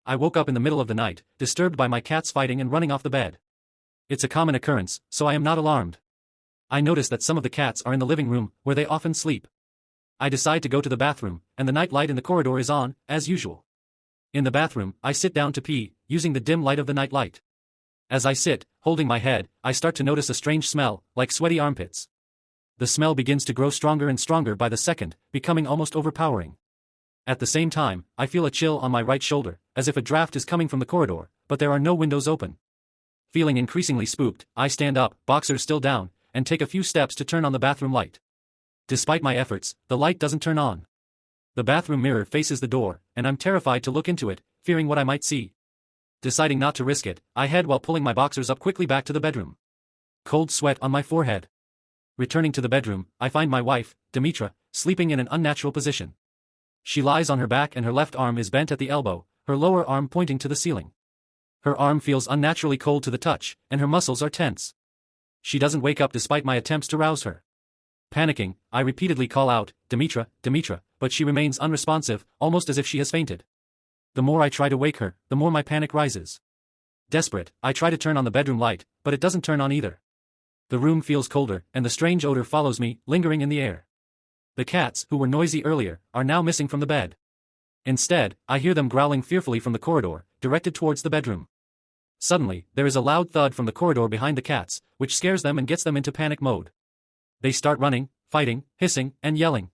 I woke up in the middle of the night, disturbed by my cats fighting and running off the bed. It's a common occurrence, so I am not alarmed. I notice that some of the cats are in the living room, where they often sleep. I decide to go to the bathroom, and the night light in the corridor is on, as usual. In the bathroom, I sit down to pee, using the dim light of the night light. As I sit, holding my head, I start to notice a strange smell, like sweaty armpits. The smell begins to grow stronger and stronger by the second, becoming almost overpowering. At the same time, I feel a chill on my right shoulder, as if a draft is coming from the corridor, but there are no windows open. Feeling increasingly spooked, I stand up, boxers still down, and take a few steps to turn on the bathroom light. Despite my efforts, the light doesn't turn on. The bathroom mirror faces the door, and I'm terrified to look into it, fearing what I might see. Deciding not to risk it, I head while pulling my boxers up quickly back to the bedroom. Cold sweat on my forehead. Returning to the bedroom, I find my wife, Dimitra, sleeping in an unnatural position. She lies on her back and her left arm is bent at the elbow, her lower arm pointing to the ceiling. Her arm feels unnaturally cold to the touch, and her muscles are tense. She doesn't wake up despite my attempts to rouse her. Panicking, I repeatedly call out, "Dimitra, Dimitra," but she remains unresponsive, almost as if she has fainted. The more I try to wake her, the more my panic rises. Desperate, I try to turn on the bedroom light, but it doesn't turn on either. The room feels colder, and the strange odor follows me, lingering in the air. The cats, who were noisy earlier, are now missing from the bed. Instead, I hear them growling fearfully from the corridor, directed towards the bedroom. Suddenly, there is a loud thud from the corridor behind the cats, which scares them and gets them into panic mode. They start running, fighting, hissing, and yelling.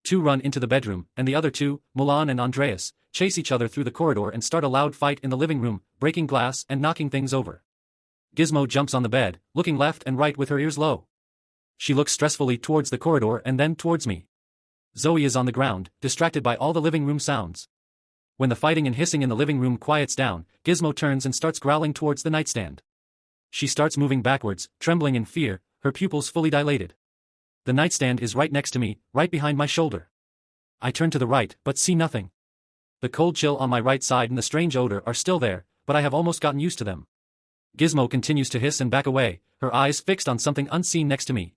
Two run into the bedroom, and the other two, Mulan and Andreas, chase each other through the corridor and start a loud fight in the living room, breaking glass and knocking things over. Gizmo jumps on the bed, looking left and right with her ears low. She looks stressfully towards the corridor and then towards me. Zoe is on the ground, distracted by all the living room sounds. When the fighting and hissing in the living room quiets down, Gizmo turns and starts growling towards the nightstand. She starts moving backwards, trembling in fear, her pupils fully dilated. The nightstand is right next to me, right behind my shoulder. I turn to the right, but see nothing. The cold chill on my right side and the strange odor are still there, but I have almost gotten used to them. Gizmo continues to hiss and back away, her eyes fixed on something unseen next to me.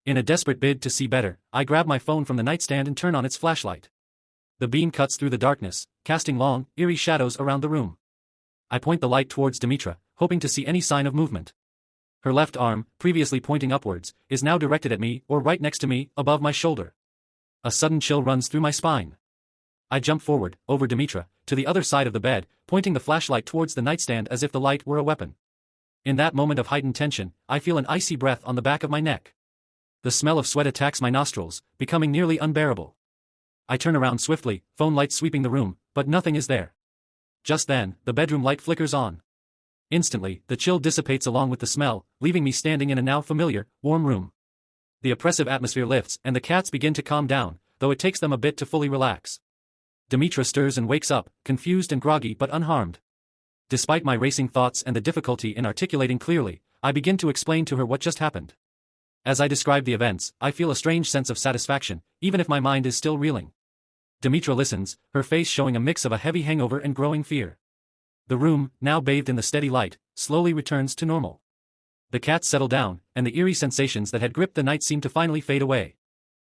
In a desperate bid to see better, I grab my phone from the nightstand and turn on its flashlight. The beam cuts through the darkness, casting long, eerie shadows around the room. I point the light towards Dimitra, hoping to see any sign of movement. Her left arm, previously pointing upwards, is now directed at me or right next to me, above my shoulder. A sudden chill runs through my spine. I jump forward, over Dimitra, to the other side of the bed, pointing the flashlight towards the nightstand as if the light were a weapon. In that moment of heightened tension, I feel an icy breath on the back of my neck. The smell of sweat attacks my nostrils, becoming nearly unbearable. I turn around swiftly, phone light sweeping the room, but nothing is there. Just then, the bedroom light flickers on. Instantly, the chill dissipates along with the smell, leaving me standing in a now familiar, warm room. The oppressive atmosphere lifts, and the cats begin to calm down, though it takes them a bit to fully relax. Dimitra stirs and wakes up, confused and groggy but unharmed. Despite my racing thoughts and the difficulty in articulating clearly, I begin to explain to her what just happened. As I describe the events, I feel a strange sense of satisfaction, even if my mind is still reeling. Dimitra listens, her face showing a mix of a heavy hangover and growing fear. The room, now bathed in the steady light, slowly returns to normal. The cats settle down, and the eerie sensations that had gripped the night seem to finally fade away.